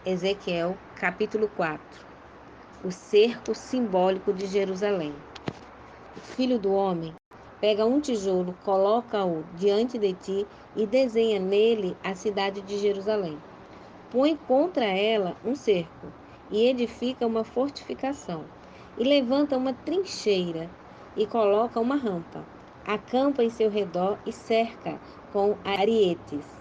Ezequiel, capítulo 4. O cerco simbólico de Jerusalém. Filho do homem, pega um tijolo, coloca-o diante de ti e desenha nele a cidade de Jerusalém. Põe contra ela um cerco e edifica uma fortificação. E levanta uma trincheira e coloca uma rampa. Acampa em seu redor e cerca com arietes.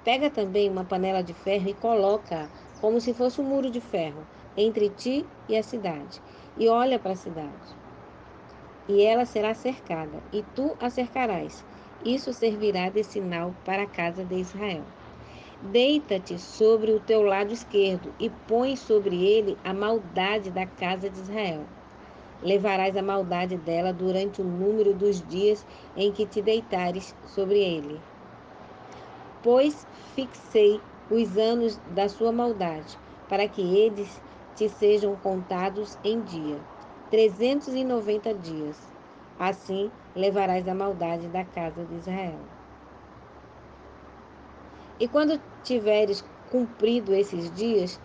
Pega também uma panela de ferro e coloca, como se fosse um muro de ferro, entre ti e a cidade. E olha para a cidade. E ela será cercada, e tu a cercarás. Isso servirá de sinal para a casa de Israel. Deita-te sobre o teu lado esquerdo e põe sobre ele a maldade da casa de Israel. Levarás a maldade dela durante o número dos dias em que te deitares sobre ele. Pois fixei os anos da sua maldade, para que eles te sejam contados em dia, 390 dias. Assim levarás a maldade da casa de Israel. E quando tiveres cumprido esses dias,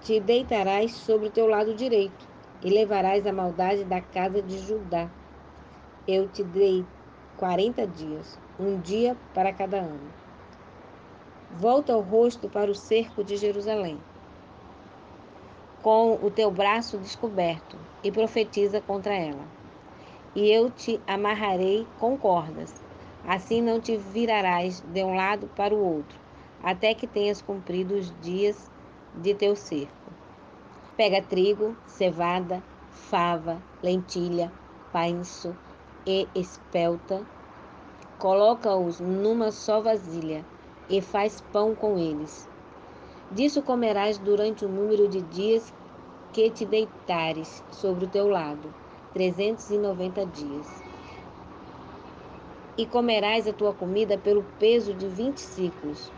te deitarás sobre o teu lado direito, e levarás a maldade da casa de Judá. Eu te dei 40 dias, um dia para cada ano. Volta o rosto para o cerco de Jerusalém, com o teu braço descoberto, e profetiza contra ela. E eu te amarrarei com cordas, assim não te virarás de um lado para o outro, até que tenhas cumprido os dias de teu cerco. Pega trigo, cevada, fava, lentilha, painço e espelta, coloca-os numa só vasilha e faz pão com eles. Disso comerás durante o número de dias que te deitares sobre o teu lado, 390 dias. E comerás a tua comida pelo peso de 20 ciclos.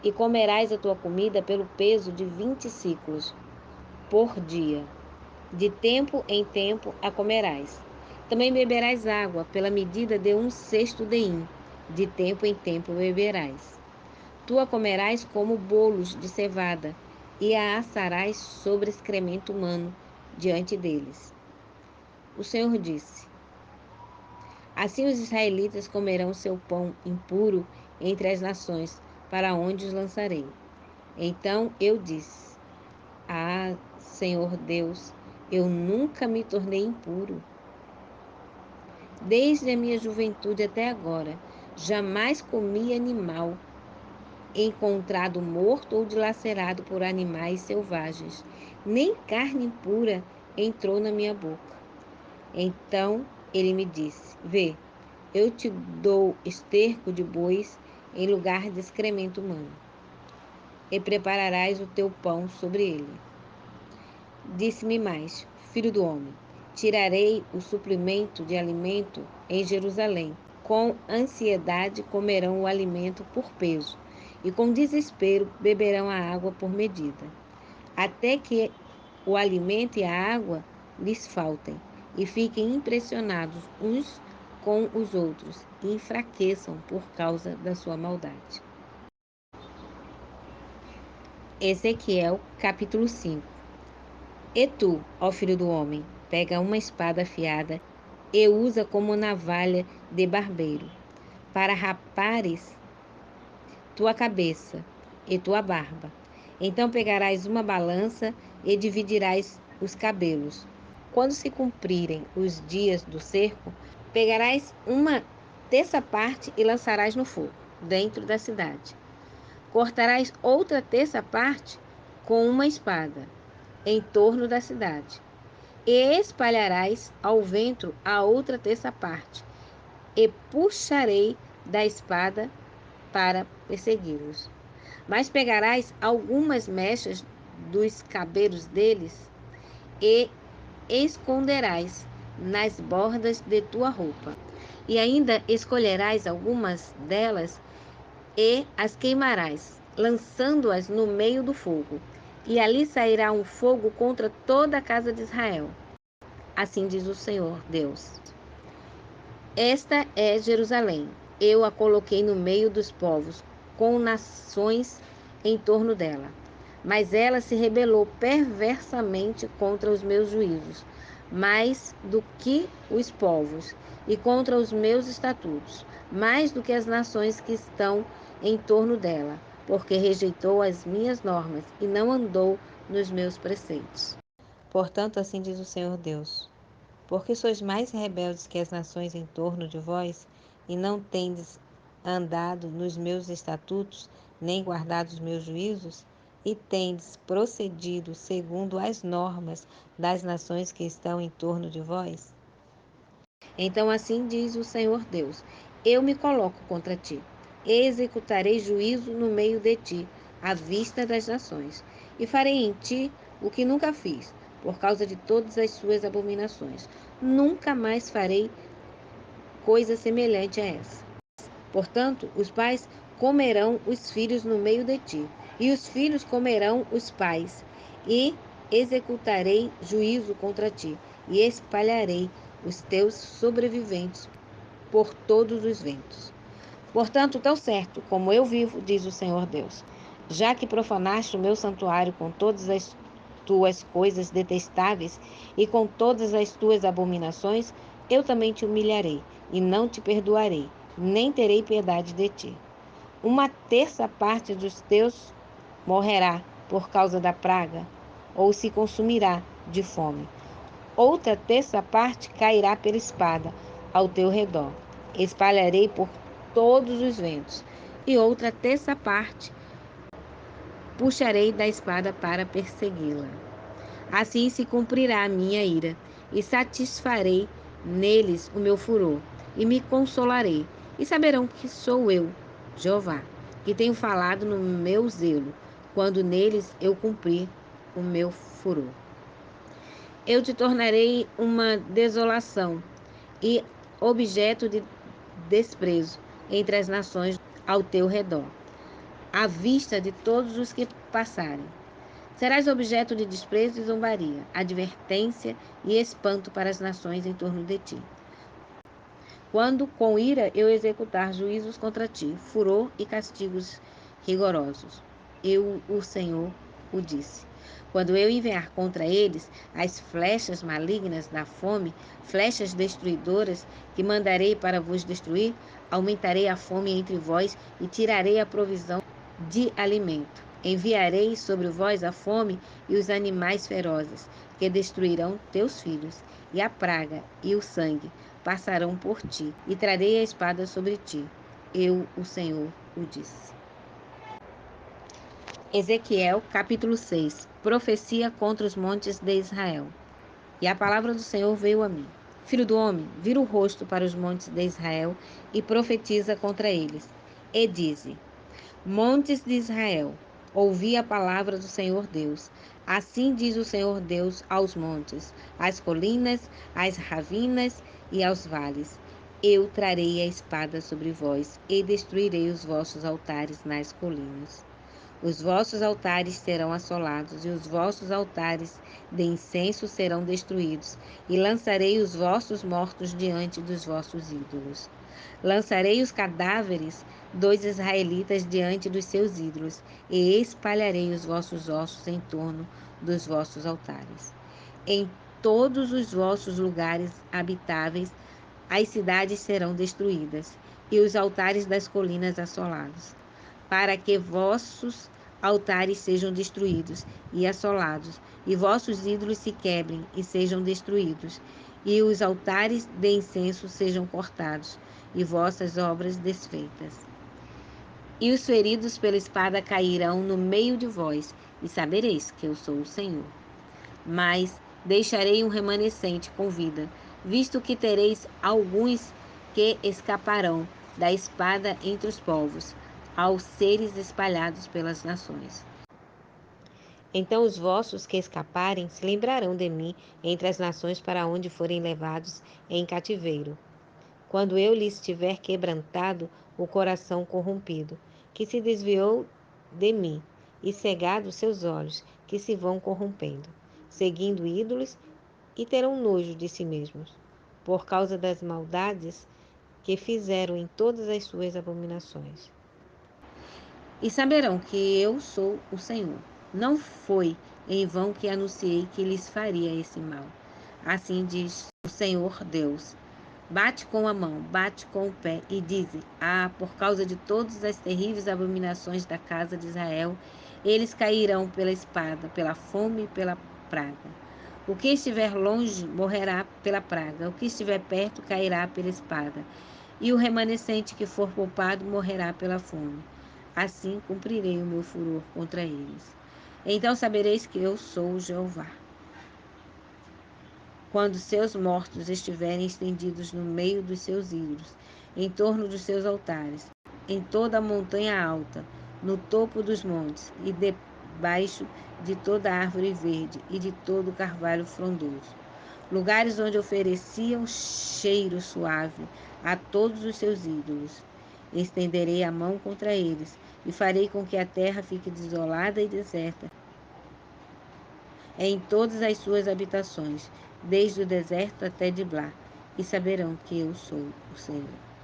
E comerás a tua comida pelo peso de 20 ciclos por dia. De tempo em tempo a comerás. Também beberás água pela medida de 1/6 de hin. De tempo em tempo beberás. Tu a comerás como bolos de cevada, e a assarás sobre excremento humano diante deles. O Senhor disse: Assim os israelitas comerão seu pão impuro entre as nações, para onde os lançarei. Então eu disse: Ah, Senhor Deus, eu nunca me tornei impuro. Desde a minha juventude até agora, jamais comi animal encontrado morto ou dilacerado por animais selvagens, nem carne impura entrou na minha boca. Então ele me disse: Vê, eu te dou esterco de bois em lugar de excremento humano, e prepararás o teu pão sobre ele. Disse-me mais: Filho do homem, tirarei o suprimento de alimento em Jerusalém. Com ansiedade comerão o alimento por peso, e com desespero beberão a água por medida, até que o alimento e a água lhes faltem, e fiquem impressionados uns com os outros, e enfraqueçam por causa da sua maldade. Ezequiel, capítulo 5. E tu, ó filho do homem, pega uma espada afiada e usa como navalha de barbeiro, para rapares tua cabeça e tua barba. Então pegarás uma balança e dividirás os cabelos. Quando se cumprirem os dias do cerco, pegarás uma terça parte e lançarás no fogo, dentro da cidade. Cortarás outra terça parte com uma espada, em torno da cidade. E espalharás ao vento a outra terça parte, e puxarei da espada para persegui-los. Mas pegarás algumas mechas dos cabelos deles e esconderás nas bordas de tua roupa. E ainda escolherás algumas delas e as queimarás, lançando-as no meio do fogo. E ali sairá um fogo contra toda a casa de Israel. Assim diz o Senhor Deus. Esta é Jerusalém, eu a coloquei no meio dos povos, com nações em torno dela. Mas ela se rebelou perversamente contra os meus juízos, mais do que os povos, e contra os meus estatutos, mais do que as nações que estão em torno dela, porque rejeitou as minhas normas e não andou nos meus preceitos. Portanto, assim diz o Senhor Deus: porque sois mais rebeldes que as nações em torno de vós, e não tendes andado nos meus estatutos, nem guardado os meus juízos, e tendes procedido segundo as normas das nações que estão em torno de vós? Então assim diz o Senhor Deus: eu me coloco contra ti, executarei juízo no meio de ti, à vista das nações, e farei em ti o que nunca fiz, por causa de todas as suas abominações. Nunca mais farei coisa semelhante a essa. Portanto, os pais comerão os filhos no meio de ti, e os filhos comerão os pais, e executarei juízo contra ti, e espalharei os teus sobreviventes por todos os ventos. Portanto, tão certo como eu vivo, diz o Senhor Deus, já que profanaste o meu santuário com todas as tuas coisas detestáveis e com todas as tuas abominações, eu também te humilharei e não te perdoarei, nem terei piedade de ti. Uma terça parte dos teus morrerá por causa da praga, ou se consumirá de fome. Outra terça parte cairá pela espada ao teu redor. Espalharei por todos os ventos, e outra terça parte puxarei da espada para persegui-la. Assim se cumprirá a minha ira, e satisfarei neles o meu furor, e me consolarei, e saberão que sou eu, Jeová, que tenho falado no meu zelo, quando neles eu cumprir o meu furor. Eu te tornarei uma desolação e objeto de desprezo entre as nações ao teu redor, à vista de todos os que passarem. Serás objeto de desprezo e zombaria, advertência e espanto para as nações em torno de ti. Quando com ira eu executar juízos contra ti, furor e castigos rigorosos. Eu, o Senhor, o disse. Quando eu enviar contra eles as flechas malignas da fome, flechas destruidoras que mandarei para vos destruir, aumentarei a fome entre vós e tirarei a provisão de alimento. Enviarei sobre vós a fome e os animais ferozes, que destruirão teus filhos, e a praga e o sangue passarão por ti, e trarei a espada sobre ti. Eu, o Senhor, o disse. Ezequiel, capítulo 6. Profecia contra os montes de Israel. E a palavra do Senhor veio a mim. Filho do homem, vira o rosto para os montes de Israel e profetiza contra eles. E dize: Montes de Israel, ouvi a palavra do Senhor Deus. Assim diz o Senhor Deus aos montes, às colinas, às ravinas e aos vales. Eu trarei a espada sobre vós e destruirei os vossos altares nas colinas. Os vossos altares serão assolados, e os vossos altares de incenso serão destruídos, e lançarei os vossos mortos diante dos vossos ídolos. Lançarei os cadáveres dos israelitas diante dos seus ídolos, e espalharei os vossos ossos em torno dos vossos altares. Em todos os vossos lugares habitáveis, as cidades serão destruídas, e os altares das colinas assolados, para que vossos altares sejam destruídos e assolados, e vossos ídolos se quebrem e sejam destruídos, e os altares de incenso sejam cortados, e vossas obras desfeitas. E os feridos pela espada cairão no meio de vós, e sabereis que eu sou o Senhor. Mas deixarei um remanescente com vida, visto que tereis alguns que escaparão da espada entre os povos, aos seres espalhados pelas nações. Então os vossos que escaparem se lembrarão de mim entre as nações para onde forem levados em cativeiro, quando eu lhes tiver quebrantado o coração corrompido, que se desviou de mim, e cegado seus olhos, que se vão corrompendo, seguindo ídolos, e terão nojo de si mesmos, por causa das maldades que fizeram em todas as suas abominações. E saberão que eu sou o Senhor. Não foi em vão que anunciei que lhes faria esse mal. Assim diz o Senhor Deus. Bate com a mão, bate com o pé e dize: Ah, por causa de todas as terríveis abominações da casa de Israel, eles cairão pela espada, pela fome e pela praga. O que estiver longe morrerá pela praga, o que estiver perto cairá pela espada, e o remanescente que for poupado morrerá pela fome. Assim cumprirei o meu furor contra eles. Então sabereis que eu sou o Jeová. Quando seus mortos estiverem estendidos no meio dos seus ídolos, em torno dos seus altares, em toda a montanha alta, no topo dos montes e debaixo de toda árvore verde e de todo carvalho frondoso, lugares onde ofereciam cheiro suave a todos os seus ídolos. Estenderei a mão contra eles e farei com que a terra fique desolada e deserta em todas as suas habitações, desde o deserto até Diblá, e saberão que eu sou o Senhor.